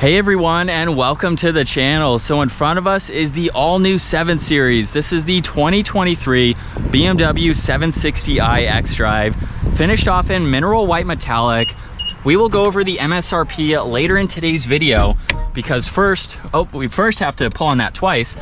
Hey everyone, and welcome to the channel. So in front of us is the all new 7 Series. This is the 2023 BMW 760i xDrive, finished off in mineral white metallic. We will go over the MSRP later in today's video because we first have to pull on that twice.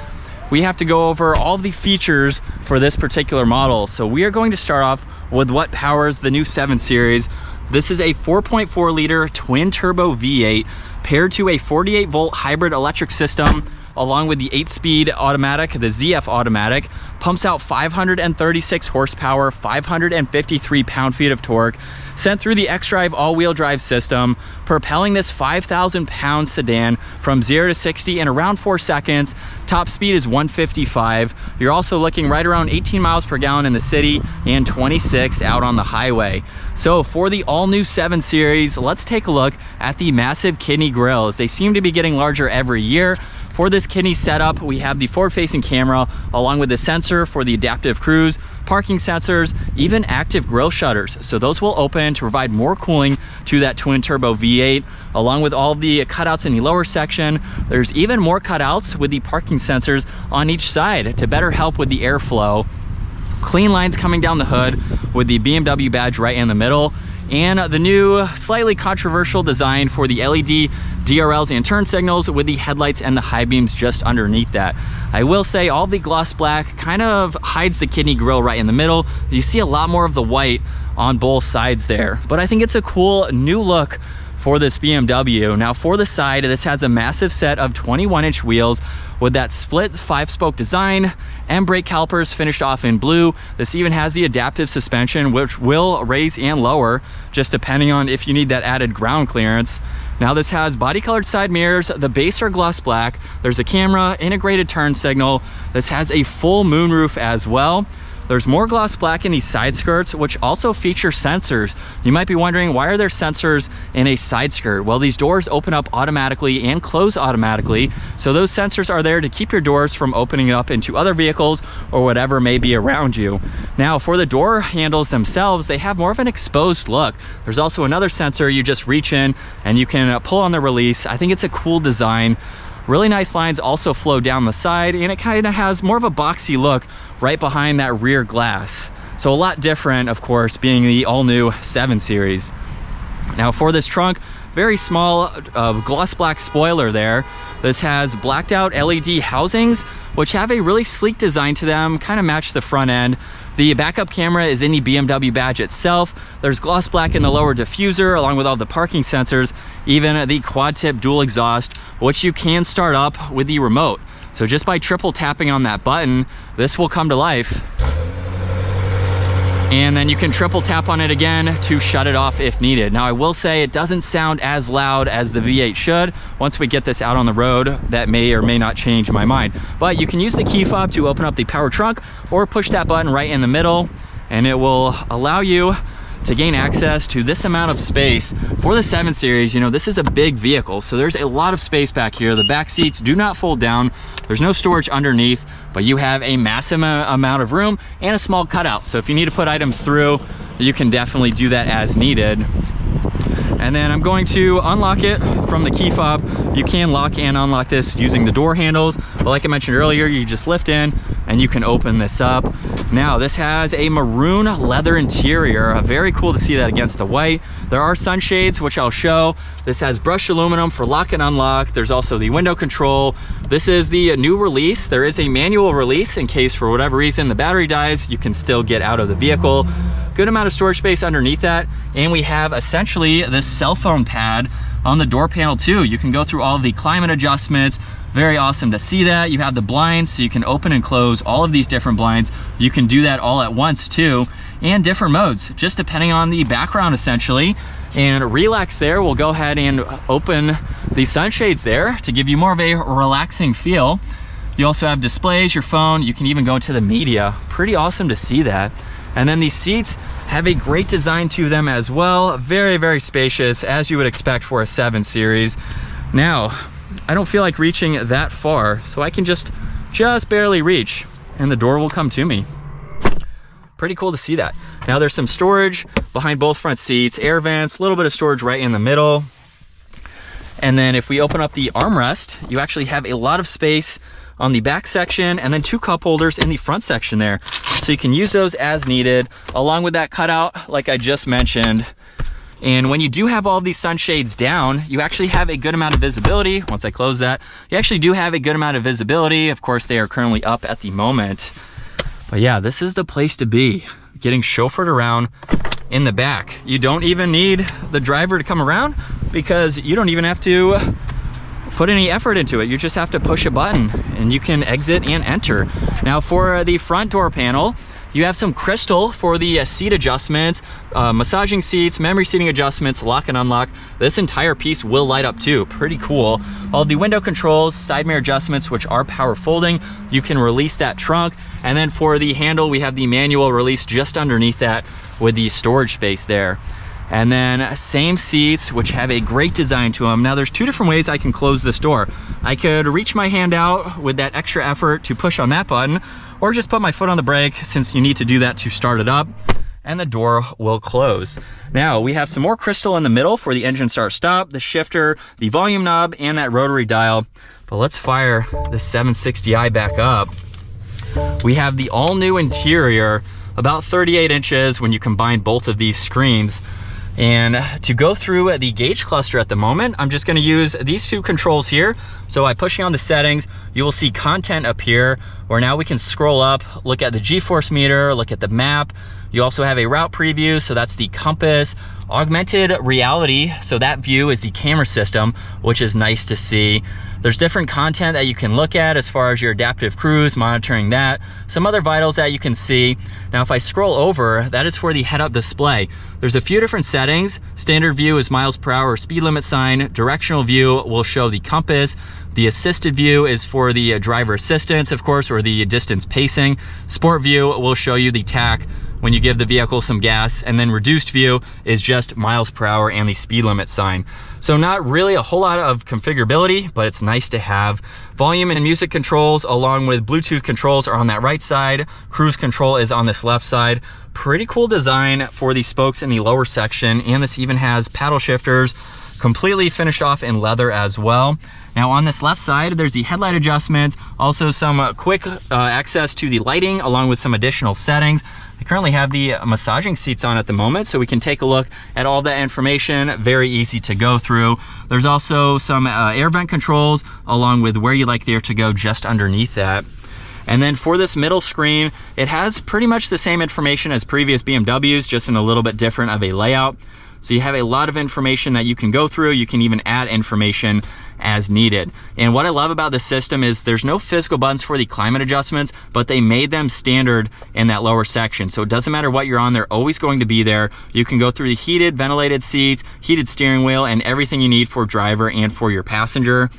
We have to go over all the features for this particular model. So we are going to start off with what powers the new 7 Series. This is a 4.4 liter twin turbo V8 paired to a 48 volt hybrid electric system, along with the 8-speed automatic, the ZF automatic, pumps out 536 horsepower, 553 pound-feet of torque, sent through the xDrive all-wheel drive system, propelling this 5,000-pound sedan from 0 to 60 in around 4 seconds. Top speed is 155. You're also looking right around 18 miles per gallon in the city and 26 out on the highway. So for the all-new 7 Series, let's take a look at the massive kidney grills. They seem to be getting larger every year. For this kidney setup, we have the forward-facing camera along with the sensor for the adaptive cruise, parking sensors, even active grille shutters. So those will open to provide more cooling to that twin turbo V8, along with all of the cutouts in the lower section. There's even more cutouts with the parking sensors on each side to better help with the airflow. Clean lines coming down the hood with the BMW badge right in the middle. And the new slightly controversial design for the LED DRLs and turn signals with the headlights and the high beams just underneath that. I will say all the gloss black kind of hides the kidney grille right in the middle. You see a lot more of the white on both sides there, but I think it's a cool new look for this BMW. Now for the side, this has a massive set of 21-inch wheels with that split 5-spoke design and brake calipers finished off in blue. This even has the adaptive suspension, which will raise and lower just depending on if you need that added ground clearance. Now this has body colored side mirrors, the base are gloss black, there's a camera, integrated turn signal. This has a full moonroof as well. There's more gloss black in these side skirts, which also feature sensors. You might be wondering, why are there sensors in a side skirt? Well, these doors open up automatically and close automatically. So those sensors are there to keep your doors from opening up into other vehicles or whatever may be around you. Now, for the door handles themselves, they have more of an exposed look. There's also another sensor you just reach in and you can pull on the release. I think it's a cool design. Really nice lines also flow down the side, and it kind of has more of a boxy look right behind that rear glass. So a lot different, of course, being the all-new 7 Series. Now for this trunk, very small gloss black spoiler there. This has blacked out LED housings, which have a really sleek design to them, kind of match the front end. The backup camera is in the BMW badge itself. There's gloss black in the lower diffuser, along with all the parking sensors, even the quad tip dual exhaust, which you can start up with the remote. So just by triple tapping on that button, this will come to life. And then you can triple tap on it again to shut it off if needed. Now I will say it doesn't sound as loud as the V8 should. Once we get this out on the road, that may or may not change my mind. But you can use the key fob to open up the power trunk or push that button right in the middle, and it will allow you to gain access to this amount of space. For the 7 Series, you know, this is a big vehicle, so there's a lot of space back here. The back seats do not fold down. There's no storage underneath, but you have a massive amount of room and a small cutout. So if you need to put items through, you can definitely do that as needed. And then I'm going to unlock it from the key fob. You can lock and unlock this using the door handles, but like I mentioned earlier, you just lift in and you can open this up. Now this has a maroon leather interior. Very cool to see that against the white. There are sunshades, which I'll show. This has brushed aluminum for lock and unlock. There's also the window control. This is the new release. There is a manual release in case for whatever reason the battery dies, you can still get out of the vehicle. Good amount of storage space underneath that. And we have essentially this cell phone pad on the door panel too. You can go through all of the climate adjustments. Very awesome to see that. You have the blinds, so you can open and close all of these different blinds. You can do that all at once too, and different modes, just depending on the background essentially. And relax there, we'll go ahead and open the sunshades there to give you more of a relaxing feel. You also have displays, your phone, you can even go into the media. Pretty awesome to see that. And then these seats have a great design to them as well. Very, very spacious, as you would expect for a 7 Series. Now, I don't feel like reaching that far, so I can just barely reach, and the door will come to me. Pretty cool to see that. Now there's some storage behind both front seats, air vents, a little bit of storage right in the middle. And then if we open up the armrest, you actually have a lot of space on the back section, and then 2 cup holders in the front section there. So you can use those as needed, along with that cutout like I just mentioned. And when you do have all of these sunshades down, you actually have a good amount of visibility. Once I close that, you actually do have a good amount of visibility. Of course, they are currently up at the moment. But yeah, this is the place to be, getting chauffeured around in the back. You don't even need the driver to come around because you don't even have to put any effort into it. You just have to push a button and you can exit and enter. Now for the front door panel, you have some crystal for the seat adjustments, massaging seats, memory seating adjustments, lock and unlock. This entire piece will light up too, pretty cool. All the window controls, side mirror adjustments, which are power folding. You can release that trunk. And then for the handle, we have the manual release just underneath that with the storage space there. And then same seats, which have a great design to them. Now there's 2 different ways I can close this door. I could reach my hand out with that extra effort to push on that button, or just put my foot on the brake since you need to do that to start it up, and the door will close. Now we have some more crystal in the middle for the engine start stop, the shifter, the volume knob, and that rotary dial. But let's fire the 760i back up. We have the all new interior, about 38 inches when you combine both of these screens. And to go through the gauge cluster at the moment, I'm just going to use these 2 controls here. So by pushing on the settings, you will see content appear, where now we can scroll up, look at the G-force meter, look at the map. You also have a route preview, so that's the compass. Augmented reality, so that view is the camera system, which is nice to see. There's different content that you can look at as far as your adaptive cruise, monitoring that. Some other vitals that you can see. Now, if I scroll over, that is for the head-up display. There's a few different settings. Standard view is miles per hour speed limit sign. Directional view will show the compass. The assisted view is for the driver assistance, of course, or the distance pacing. Sport view will show you the tach when you give the vehicle some gas, and then reduced view is just miles per hour and the speed limit sign. So not really a whole lot of configurability, but it's nice to have. Volume and music controls along with Bluetooth controls are on that right side. Cruise control is on this left side. Pretty cool design for the spokes in the lower section, and this even has paddle shifters, completely finished off in leather as well. Now on this left side, there's the headlight adjustments, also some quick access to the lighting along with some additional settings. I currently have the massaging seats on at the moment, so we can take a look at all that information. Very easy to go through. There's also some air vent controls along with where you like the air to go just underneath that. And then for this middle screen, it has pretty much the same information as previous BMWs, just in a little bit different of a layout. So you have a lot of information that you can go through. You can even add information as needed. And what I love about this system is there's no physical buttons for the climate adjustments, but they made them standard in that lower section. So it doesn't matter what you're on, they're always going to be there. You can go through the heated, ventilated seats, heated steering wheel, and everything you need for driver and for your passenger.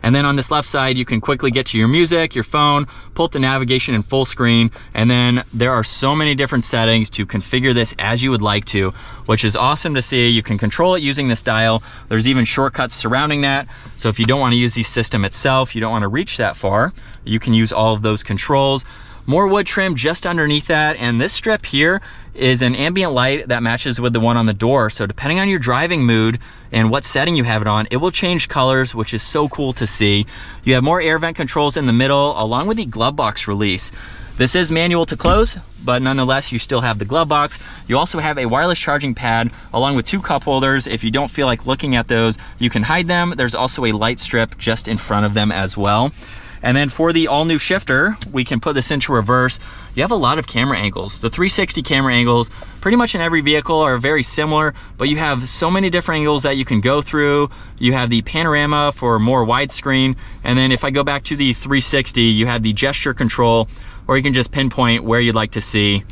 And then on this left side, you can quickly get to your music, your phone, pull up the navigation in full screen. And then there are so many different settings to configure this as you would like to, which is awesome to see. You can control it using this dial. There's even shortcuts surrounding that. So if you don't want to use the system itself, you don't want to reach that far, you can use all of those controls. More wood trim just underneath that, and this strip here is an ambient light that matches with the one on the door. So depending on your driving mood and what setting you have it on, it will change colors, which is so cool to see. You have more air vent controls in the middle along with the glove box release. This is manual to close, but nonetheless, you still have the glove box. You also have a wireless charging pad along with 2 cup holders. If you don't feel like looking at those, you can hide them. There's also a light strip just in front of them as well. And then for the all new shifter, we can put this into reverse. You have a lot of camera angles. The 360 camera angles, pretty much in every vehicle, are very similar, but you have so many different angles that you can go through. You have the panorama for more widescreen. And then if I go back to the 360, you have the gesture control, or you can just pinpoint where you'd like to see.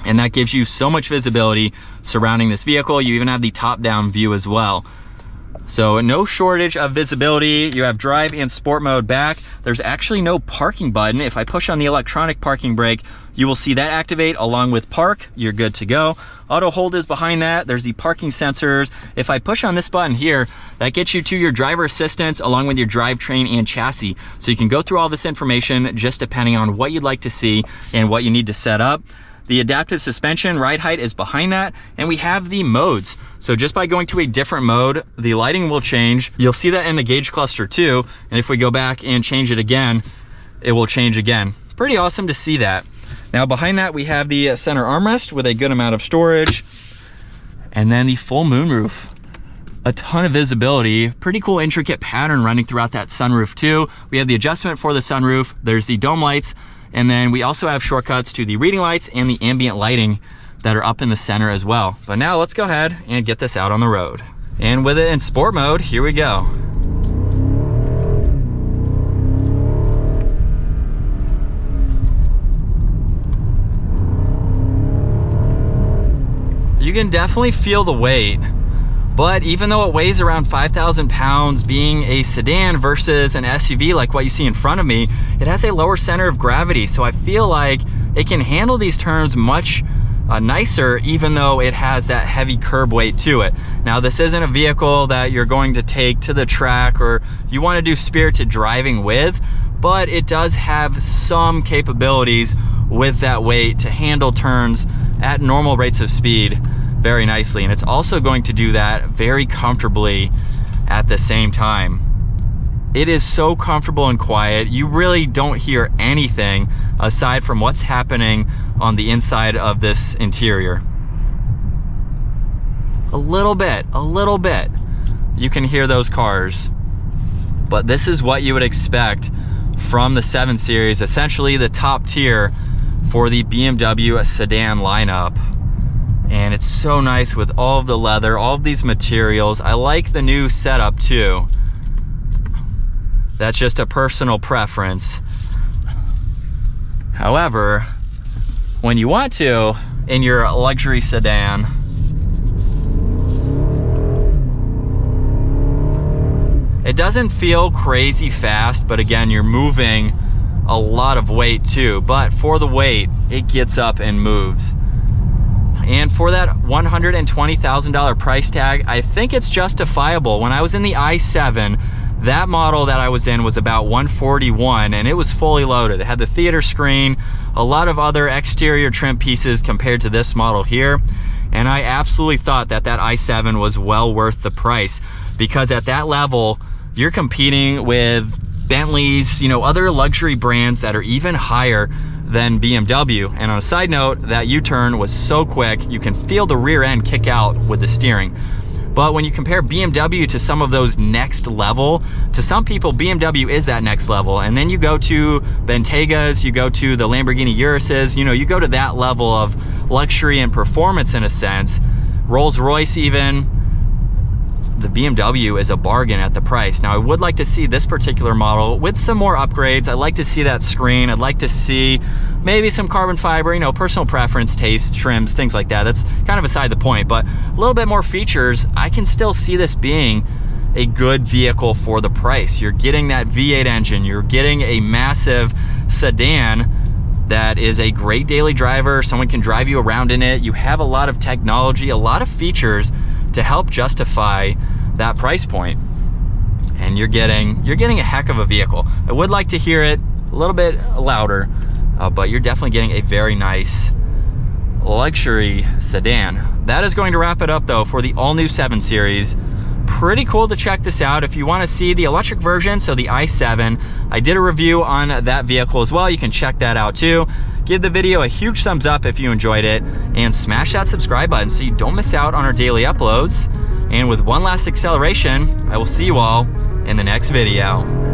And that gives you so much visibility surrounding this vehicle. You even have the top-down view as well. So no shortage of visibility. You have drive and sport mode back. There's actually no parking button. If I push on the electronic parking brake, you will see that activate along with park. You're good to go. Auto hold is behind that. There's the parking sensors. If I push on this button here, that gets you to your driver assistance along with your drivetrain and chassis. So you can go through all this information just depending on what you'd like to see and what you need to set up. The adaptive suspension ride height is behind that, and we have the modes. So just by going to a different mode, the lighting will change. You'll see that in the gauge cluster too, and if we go back and change it again, it will change again. Pretty awesome to see that. Now behind that, we have the center armrest with a good amount of storage, and then the full moonroof. A ton of visibility, pretty cool intricate pattern running throughout that sunroof too. We have the adjustment for the sunroof, there's the dome lights, and then we also have shortcuts to the reading lights and the ambient lighting that are up in the center as well. But now let's go ahead and get this out on the road. And with it in sport mode, here we go. You can definitely feel the weight. But even though it weighs around 5,000 pounds, being a sedan versus an SUV like what you see in front of me, it has a lower center of gravity. So I feel like it can handle these turns much nicer, even though it has that heavy curb weight to it. Now, this isn't a vehicle that you're going to take to the track or you want to do spirited driving with, but it does have some capabilities with that weight to handle turns at normal rates of speed very nicely, and it's also going to do that very comfortably at the same time. It is so comfortable and quiet. You really don't hear anything aside from what's happening on the inside of this interior. A little bit. You can hear those cars, but this is what you would expect from the 7 Series, essentially the top tier for the BMW sedan lineup. And it's so nice with all of the leather, all of these materials. I like the new setup too. That's just a personal preference. However, when you want to, in your luxury sedan, it doesn't feel crazy fast, but again, you're moving a lot of weight too. But for the weight, it gets up and moves. And for that $120,000 price tag, I think it's justifiable. When I was in the i7, that model that I was in was about $141, and it was fully loaded. It had the theater screen, a lot of other exterior trim pieces compared to this model here. And I absolutely thought that that i7 was well worth the price, because at that level, you're competing with Bentleys, other luxury brands that are even higher than BMW. And on a side note, that U-turn was so quick, you can feel the rear end kick out with the steering. But when you compare BMW to some of those next level, to some people, BMW is that next level. And then you go to Bentegas, you go to the Lamborghini Urises, you go to that level of luxury and performance in a sense. Rolls-Royce even. The BMW is a bargain at the price. Now, I would like to see this particular model with some more upgrades. I'd like to see that screen. I'd like to see maybe some carbon fiber, personal preference, taste, trims, things like that. That's kind of beside the point, but a little bit more features. I can still see this being a good vehicle for the price. You're getting that V8 engine. You're getting a massive sedan that is a great daily driver. Someone can drive you around in it. You have a lot of technology, a lot of features to help justify that price point. And you're getting a heck of a vehicle. I would like to hear it a little bit louder, but you're definitely getting a very nice luxury sedan. That is going to wrap it up though for the all new 7 Series. Pretty cool to check this out. If you want to see the electric version, so the i7, I did a review on that vehicle as well. You can check that out too. Give the video a huge thumbs up if you enjoyed it, and smash that subscribe button so you don't miss out on our daily uploads. And with one last acceleration, I will see you all in the next video.